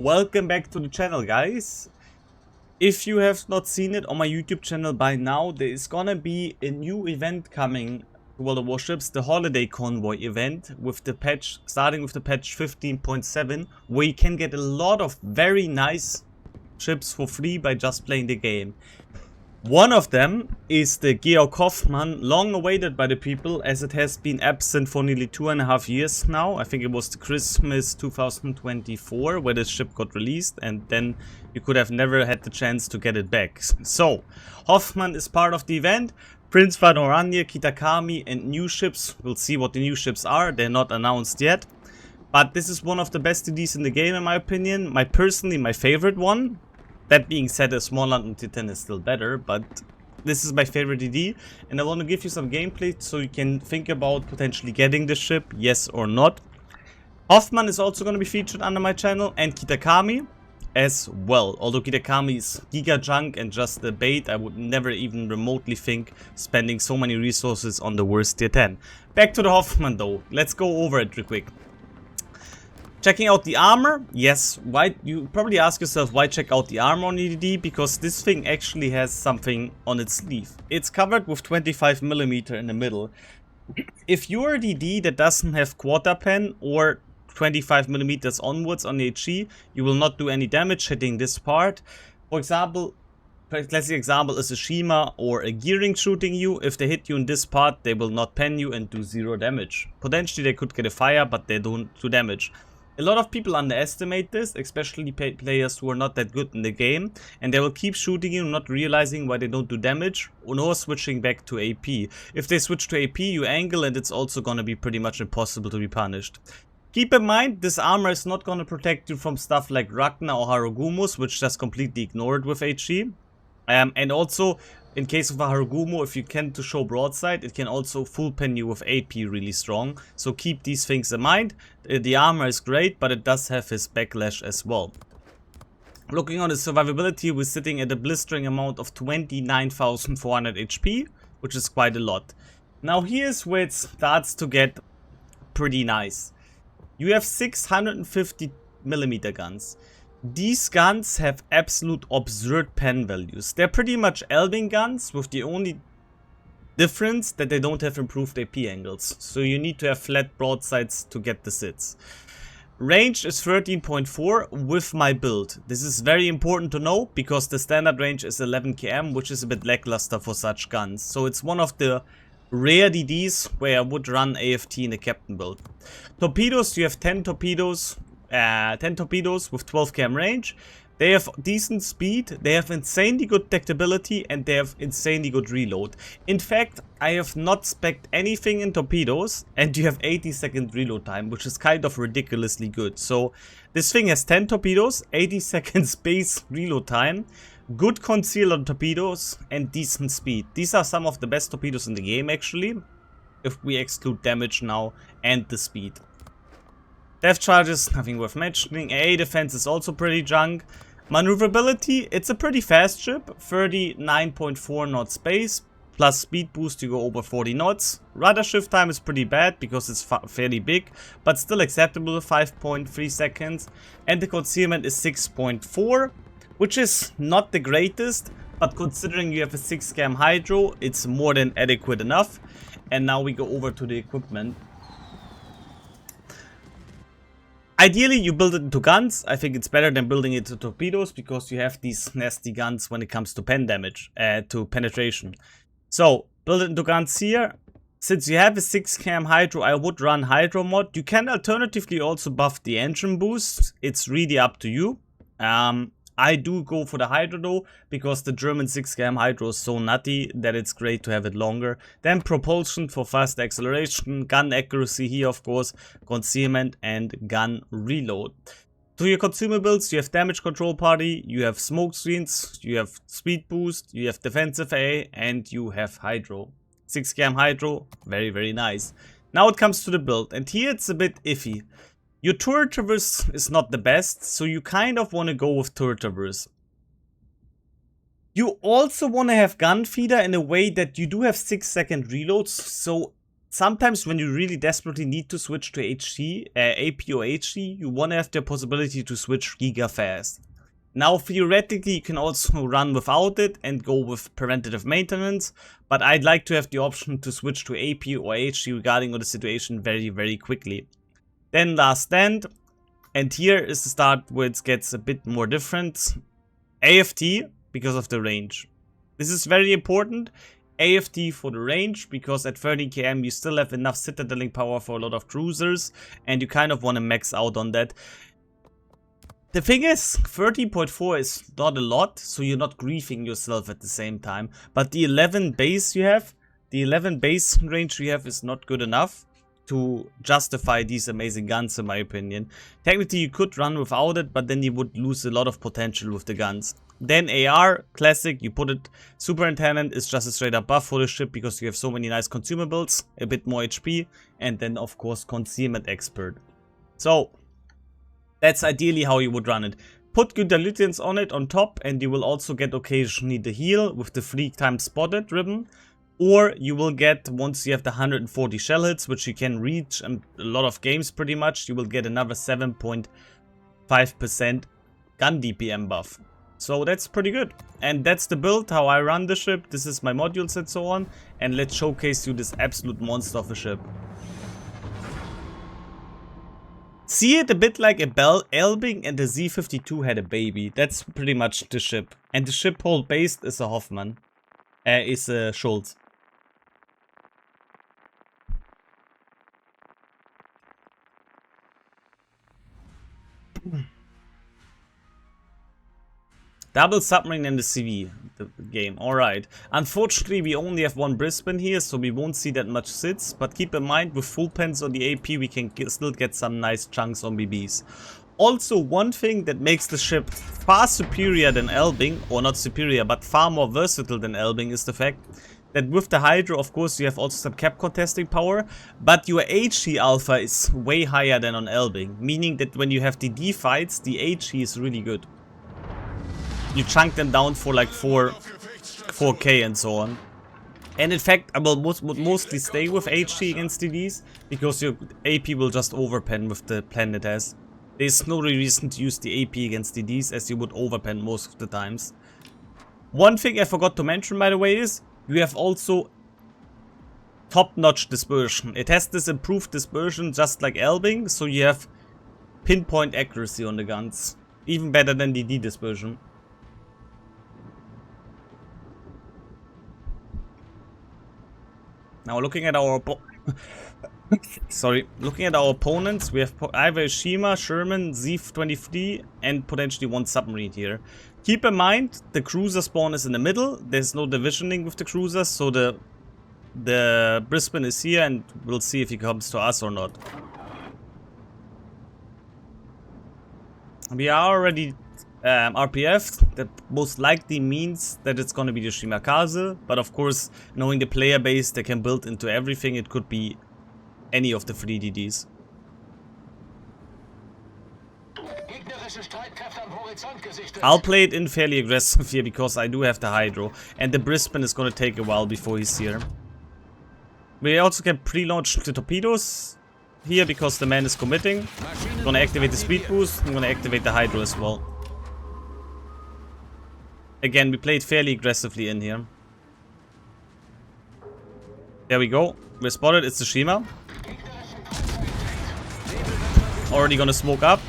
Welcome back to the channel, guys. If you have not seen it on my YouTube channel by now, there is gonna be a new event coming to World of Warships, the Holiday Convoy event, with the patch, starting with the patch 15.7, where you can get a lot of very nice ships for free by just playing the game. One of them is the Georg Hoffmann, long awaited by the people, as it has been absent for nearly 2.5 years now. I think it was the Christmas 2024 where this ship got released, and then you could have never had the chance to get it back. So, Hoffmann is part of the event. Prince Vanoranya, Kitakami and new ships. We'll see what the new ships are. They're not announced yet. But this is one of the best DDs in the game, in my opinion. Personally, my favorite one. That being said, a small London Titan is still better, but this is my favorite DD, and I want to give you some gameplay so you can think about potentially getting the ship, yes or not. Hoffmann is also going to be featured under my channel, and Kitakami as well. Although Kitakami is giga junk and just the bait, I would never even remotely think spending so many resources on the worst tier 10. Back to the Hoffmann though, let's go over it real quick. Checking out the armor, yes, why you probably ask yourself why check out the armor on EDD, because this thing actually has something on its sleeve. It's covered with 25mm in the middle. If you're a DD that doesn't have quarter pen or 25mm onwards on the HE, you will not do any damage hitting this part. For example, classic example is a Shima or a Gearing shooting you. If they hit you in this part, they will not pen you and do 0 damage. Potentially they could get a fire, but they don't do damage. A lot of people underestimate this, especially players who are not that good in the game, and they will keep shooting you, not realizing why they don't do damage, or switching back to AP. If they switch to AP, you angle, and it's also gonna be pretty much impossible to be punished. Keep in mind, this armor is not gonna protect you from stuff like Ragnar or Harugumus, which just completely ignored with HE. And also, in case of a Harugumo, if you can to show broadside, it can also full pen you with AP really strong. So keep these things in mind. The armor is great, but it does have his backlash as well. Looking on his survivability, we're sitting at a blistering amount of 29,400 HP, which is quite a lot. Now here's where it starts to get pretty nice. You have 650mm guns. These guns have absolute absurd pen values. They're pretty much Elving guns, with the only difference that they don't have improved AP angles. So you need to have flat broadsides to get the sits. Range is 13.4 with my build. This is very important to know because the standard range is 11 km, which is a bit lackluster for such guns. So it's one of the rare DDs where I would run AFT in a captain build. Torpedoes, you have 10 torpedoes. 10 torpedoes with 12 km range. They have decent speed, they have insanely good detectability, and they have insanely good reload. In fact, I have not specced anything in torpedoes, and you have 80-second reload time, which is kind of ridiculously good. So this thing has 10 torpedoes, 80 seconds base reload time, good conceal on torpedoes, and decent speed. These are some of the best torpedoes in the game actually, if we exclude damage now and the speed. Depth charges, nothing worth mentioning. AA defense is also pretty junk. Maneuverability, it's a pretty fast ship. 39.4 knots space. Plus speed boost, you go over 40 knots. Rudder shift time is pretty bad because it's fairly big, but still acceptable, 5.3 seconds. And the concealment is 6.4, which is not the greatest, but considering you have a 6 cam hydro, it's more than adequate enough. And now we go over to the equipment. Ideally, you build it into guns. I think it's better than building it into torpedoes because you have these nasty guns when it comes to pen damage, to penetration. So, build it into guns here. Since you have a 6 cam hydro, I would run hydro mod. You can alternatively also buff the engine boost. It's really up to you. I do go for the hydro though, because the German 6 cam hydro is so nutty that it's great to have it longer. Then propulsion for fast acceleration, gun accuracy here of course, concealment and gun reload. To your consumables, you have damage control party, you have smoke screens, you have speed boost, you have defensive A, and you have hydro. 6 cam hydro, very nice. Now it comes to the build, and here it's a bit iffy. Your turret traverse is not the best, so you kind of want to go with turret traverse. You also want to have gun feeder in a way that you do have 6-second reloads, so sometimes when you really desperately need to switch to HC, AP or HC, you want to have the possibility to switch giga fast. Now theoretically you can also run without it and go with preventative maintenance, but I'd like to have the option to switch to AP or HC regarding the situation very quickly. Then last stand, and here is the start where it gets a bit more different. AFT because of the range. This is very important. AFT for the range, because at 30 km you still have enough citadeling power for a lot of cruisers, and you kind of want to max out on that. The thing is, 13.4 is not a lot, so you're not griefing yourself at the same time. But the 11 base you have, the 11 base range you have is not good enough to justify these amazing guns in my opinion. Technically you could run without it, but then you would lose a lot of potential with the guns. Then AR, classic, you put it, Superintendent is just a straight up buff for the ship because you have so many nice consumables, a bit more HP, and then of course Concealment Expert. So, that's ideally how you would run it. Put good dilutants on it on top, and you will also get occasionally the heal with the 3 times spotted ribbon. Or you will get, once you have the 140 shell hits, which you can reach in a lot of games pretty much, you will get another 7.5% gun DPM buff. So that's pretty good. And that's the build, how I run the ship. This is my modules and so on. And let's showcase you this absolute monster of a ship. See it a bit like a Elbing and the Z-52 had a baby. That's pretty much the ship. And the ship hold based is a Hoffmann. Is a Schultz. Double submarine in the CV the game, alright. Unfortunately we only have one Brisbane here, so we won't see that much sits, but keep in mind with full pens on the AP we can still get some nice chunks on BBs. Also one thing that makes the ship far superior than Elbing, or not superior but far more versatile than Elbing, is the fact that with the Hydro of course you have also some cap contesting power, but your HE alpha is way higher than on Elbing, meaning that when you have the D fights, the HE is really good. You chunk them down for like 4k and so on. And in fact, I would mostly stay with HT against DDs, because your AP will just overpen with the plan it has. There's no reason to use the AP against DDs, as you would overpen most of the times. One thing I forgot to mention by the way is, you have also top-notch dispersion. It has this improved dispersion just like Elbing, so you have pinpoint accuracy on the guns. Even better than DD dispersion. Now looking at our looking at our opponents, we have either Shima, Sherman, Z-23 and potentially one submarine here. Keep in mind, the cruiser spawn is in the middle. There's no divisioning with the cruisers, so the Brisbane is here, and we'll see if he comes to us or not. We are already RPF. That most likely means that it's gonna be the Shimakaze, but of course, knowing the player base, they can build into everything. It could be any of the 3 DDs. I'll play it in fairly aggressive here because I do have the Hydro, and the Brisbane is gonna take a while before he's here. We also can pre-launch the torpedoes here because the man is committing. I'm gonna activate the speed boost. I'm gonna activate the Hydro as well. Again, we played fairly aggressively in here. There we go. We're spotted. It's the Shima. Already gonna smoke up.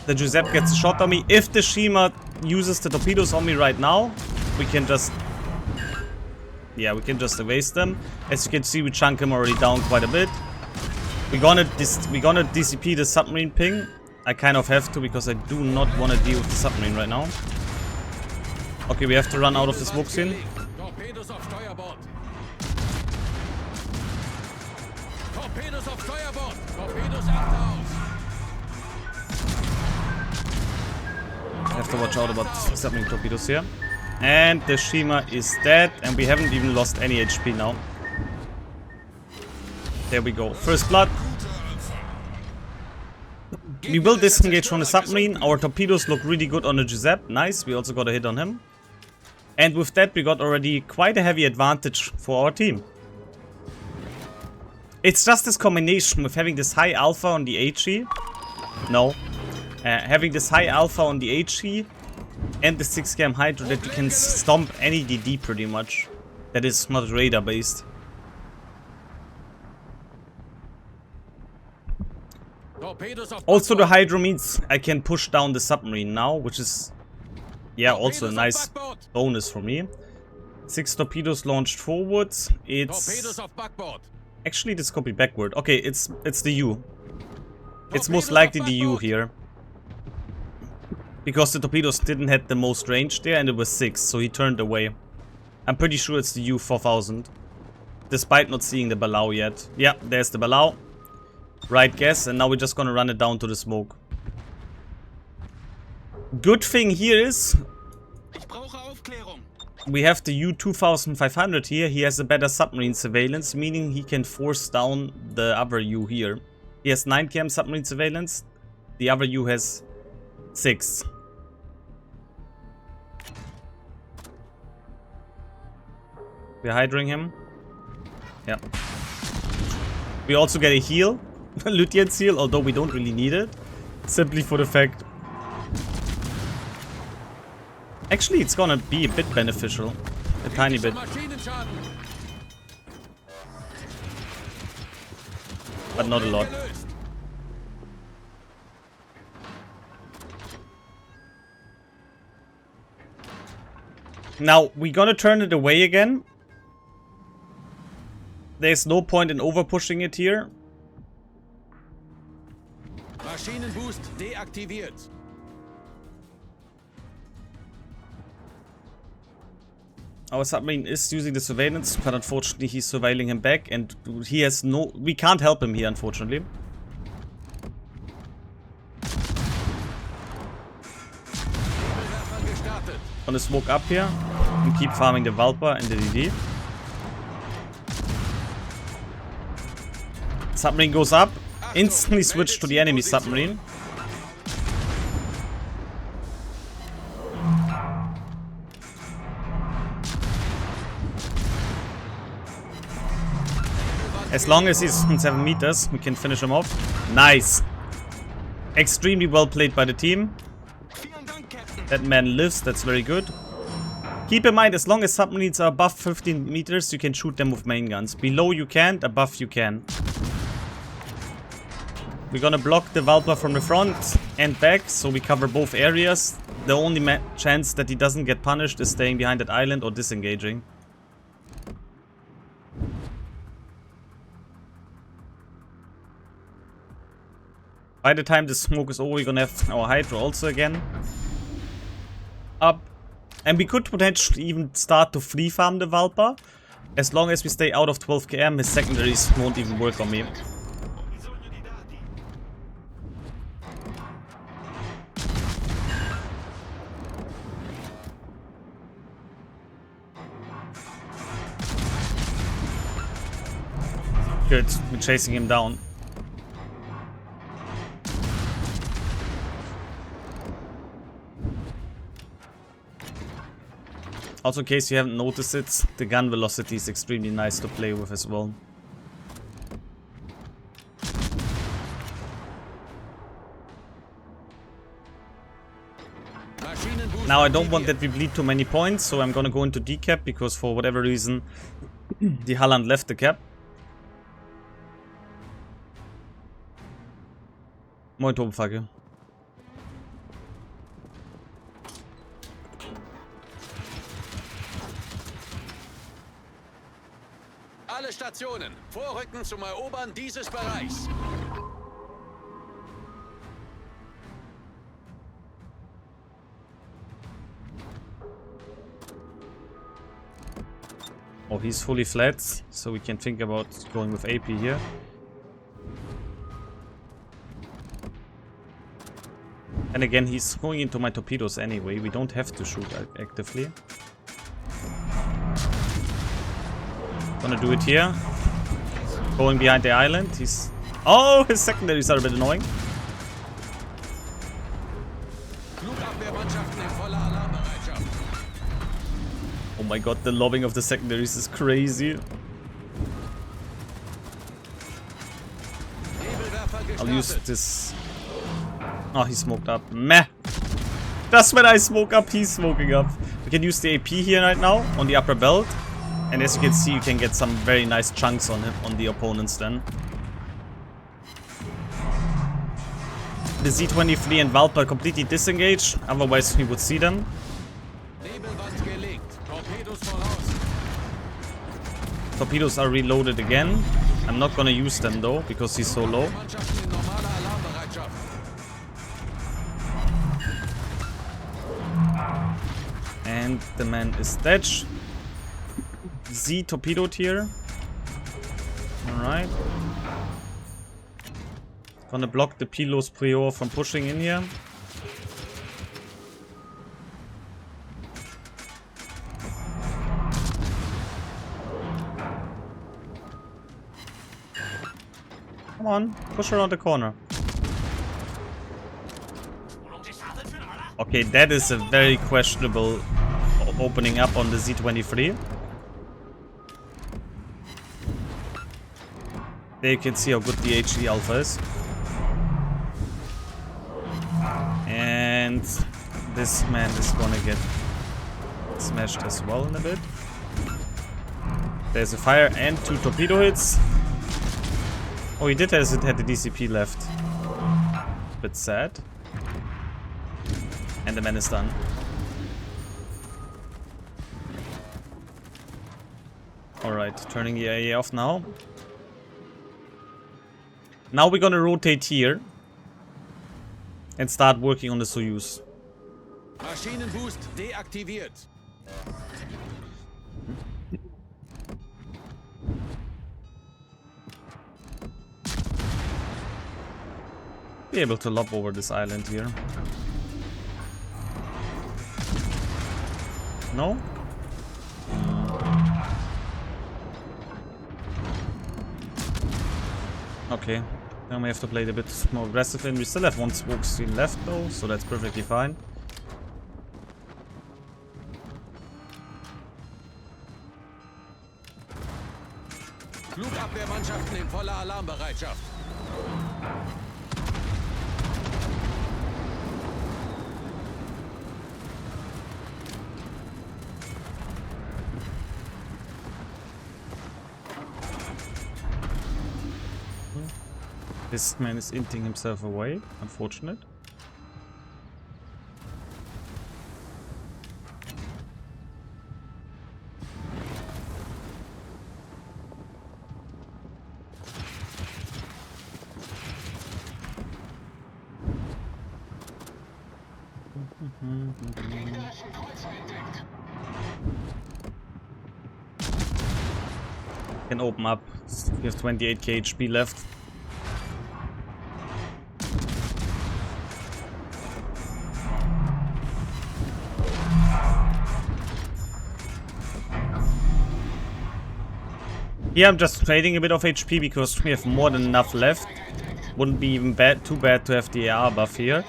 The Giuseppe gets a shot on me. If the Shima uses the torpedoes on me right now, we can just... yeah, we can just evade them. As you can see, we chunk him already down quite a bit. We're gonna DCP the submarine ping. I kind of have to because I do not want to deal with the submarine right now. Okay, we have to run out of the smoke scene. Torpedoes auf Steuerbord. Torpedoes auf Steuerbord. Torpedoes out. I have to watch out about submarine torpedoes here. And the Shima is dead, and we haven't even lost any HP now. There we go. First blood. We will disengage from the submarine. Our torpedoes look really good on the Giuseppe. Nice. We also got a hit on him. And with that, we got already quite a heavy advantage for our team. It's just this combination with having this high alpha on the HE. No. Having this high alpha on the HE and the 6 cam Hydro that you can stomp any DD pretty much. That is not radar based. Torpedoes of Also the backboard. Hydro means I can push down the submarine now, which is, yeah, also a Torpedoes of nice backboard. bonus for me. 6 torpedoes launched forwards. Torpedoes It's of backboard. actually this could be backward. Okay, it's the U. It's Torpedoes most of likely the U backboard. here. Because the torpedoes didn't have the most range there and it was 6, so he turned away. I'm pretty sure it's the U-4000. Despite not seeing the Balau yet. Yeah, there's the Balau. Right guess, and now we're just gonna run it down to the smoke. Good thing here is Ich brauche Aufklärung. we have the U-2500 here. He has a better submarine surveillance, meaning he can force down the other U here. He has 9 cam submarine surveillance. The other U has 6. We're hydring him. Yeah. We also get a heal. Lutyens heal, although we don't really need it. Simply for the fact... Actually, it's gonna be a bit beneficial. A tiny bit. Maschinenschaden. But not a lot. Gelöst. Now, we're gonna turn it away again. There's no point in over pushing it here. Maschinenboost deaktiviert. Our submarine is using the surveillance, but unfortunately he's surveilling him back and he has no... We can't help him here, unfortunately. Werfer gestartet. Gonna smoke up here and keep farming the Valpa and the DD. Submarine goes up. Instantly switch to the enemy submarine. As long as he's on 7 meters, we can finish him off. Nice. Extremely well played by the team. Vielen Dank, Captain. That man lives, that's very good. Keep in mind, as long as submarines are above 15 meters, you can shoot them with main guns. Below you can't, above you can. We're gonna block the Valpa from the front and back, so we cover both areas. The only chance that he doesn't get punished is staying behind that island or disengaging. By the time the smoke is over, we're gonna have our Hydro also again up. And we could potentially even start to free farm the Valpa. As long as we stay out of 12 km, his secondaries won't even work on me. Good, we're chasing him down. Also, in case you haven't noticed it, the gun velocity is extremely nice to play with as well. Maschinenboost Now I don't want aktiviert. that we bleed too many points, so I'm gonna go into decap because for whatever reason the Halland left the cap. Moin Turmfacke. Alle Stationen vorrücken zum Erobern dieses Bereichs. Oh, he's fully flat, so we can think about going with AP here. And again, he's going into my torpedoes anyway. We don't have to shoot actively. Gonna do it here. Going behind the island. He's... Oh, his secondaries are a bit annoying. Flugabwehrmannschaften in voller Alarmbereitschaft. Oh my god, the lobbing of the secondaries is crazy. I'll use this. Oh, he smoked up. Meh. Just when I smoke up, he's smoking up. We can use the AP here right now on the upper belt. And as you can see, you can get some very nice chunks on him, on the opponents then. The Z23 and Valpa completely disengaged, otherwise we would see them. Nebelwand gelegt. Torpedos voraus. Torpedoes are reloaded again. I'm not gonna use them though, because he's so low. Mannschaften in normaler Alarmbereitschaft. And the man is dead. Z torpedoed here. Alright. Gonna block the Pilos Prior from pushing in here. Come on, push around the corner. Okay, that is a very questionable opening up on the Z23. There you can see how good the HE Alpha is. And this man is gonna get smashed as well in a bit. There's a fire and 2 torpedo hits. Oh, he did had the DCP left. Bit sad. And the man is done. Alright, turning the AA off now. Now we're gonna rotate here. And start working on the Soyuz. Maschinenboost deaktiviert. Be able to lob over this island here. No? Okay. Then we have to play it a bit more aggressive, and we still have 1 smoke screen left though, so that's perfectly fine. Flugabwehrmannschaften in voller Alarmbereitschaft. This man is inting himself away, unfortunate. Can open up. We have 28k HP left. Here I'm just trading a bit of HP because we have more than enough left. Wouldn't be even too bad to have the AR buff here.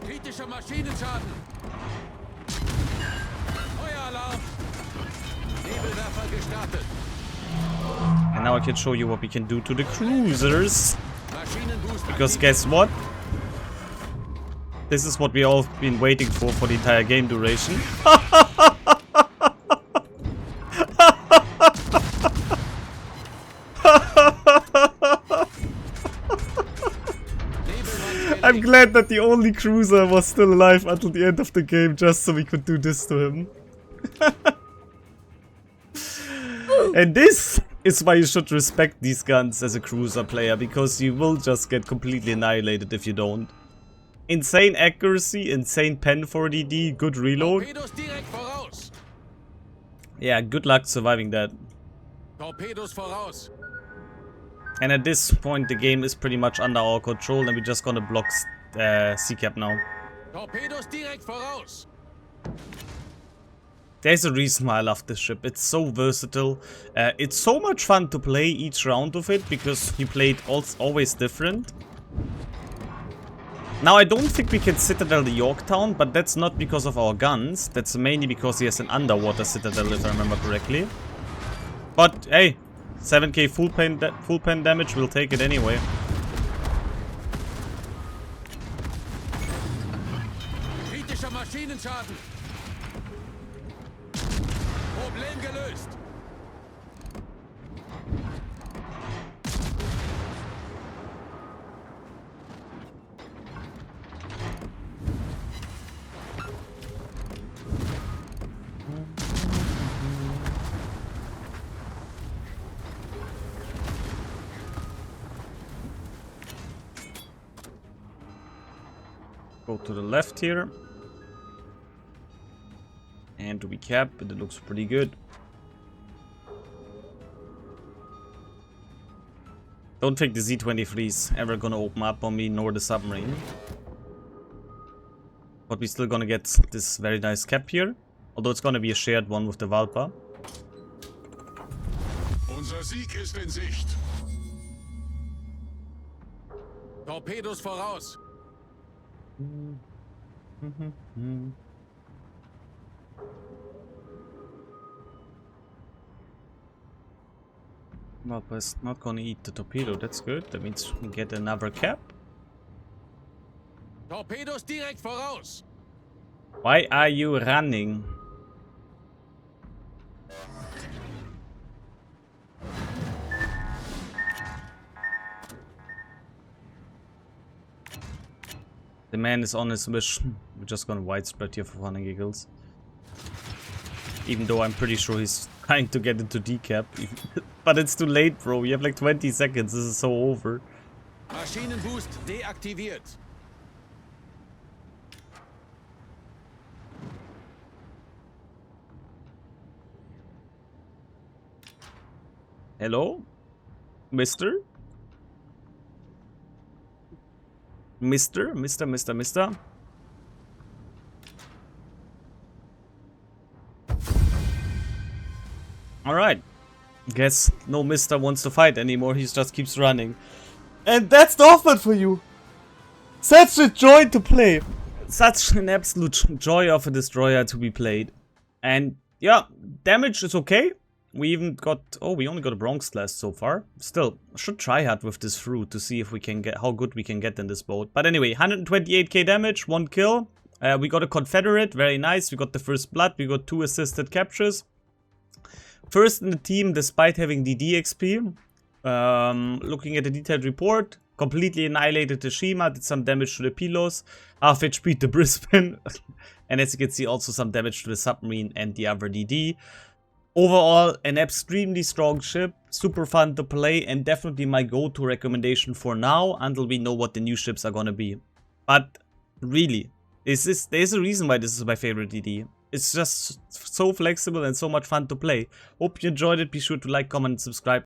Kritischer Maschinenschaden. Feueralarm. Nebelwerfer gestartet. And now I can show you what we can do to the cruisers. Maschinenboost Because guess what? This is what we all been waiting for the entire game duration. I'm glad that the only cruiser was still alive until the end of the game, just so we could do this to him. And this is why you should respect these guns as a cruiser player, because you will just get completely annihilated if you don't. Insane accuracy, insane pen for DD, good reload. Torpedos direkt voraus. Yeah, good luck surviving that. Torpedos voraus. And at this point the game is pretty much under our control, and we're just gonna block C-Cap now. Torpedos direkt voraus. There's a reason why I love this ship. It's so versatile. It's so much fun to play each round of it, because you play it always different. Now, I don't think we can Citadel the Yorktown, but that's not because of our guns. That's mainly because he has an underwater Citadel, if I remember correctly. But, hey, 7k full pen damage, we'll take it anyway. Kritischer Maschinenschaden. Problem gelöst. Go to the left here. And to recap, it looks pretty good. Don't think the Z-23 is ever gonna open up on me, nor the submarine. But we're still gonna get this very nice cap here. Although it's gonna be a shared one with the Valpa. Unser Sieg ist in Sicht. Torpedos voraus. Valpa is not gonna eat the torpedo, that's good. That means we get another cap. Torpedos direkt voraus. Why are you running? The man is on his mission. We're just gonna widespread here for fun and giggles. Even though I'm pretty sure he's trying to get into decap. But it's too late, bro. We have like 20 seconds. This is so over. Maschinenboost deaktiviert. Hello? Mister? Mister? Alright. Guess no Mister wants to fight anymore, he just keeps running. And that's the offer for you! Such a joy to play! Such an absolute joy of a destroyer to be played. And yeah, damage is okay. We even got, oh, we only got a bronze class so far. Still, should try hard with this fruit to see if we can get, how good we can get in this boat. But anyway, 128k damage, 1 kill. We got a Confederate, very nice. We got the first blood, we got 2 assisted captures. First in the team, despite having DD XP. Looking at the detailed report, completely annihilated the Shima, did some damage to the Pilos, half HP to Brisbane. And as you can see, also some damage to the submarine and the other DD. Overall, an extremely strong ship, super fun to play, and definitely my go-to recommendation for now, until we know what the new ships are gonna be. But really, there's a reason why this is my favorite DD. It's just so flexible and so much fun to play. Hope you enjoyed it. Be sure to like, comment, and subscribe.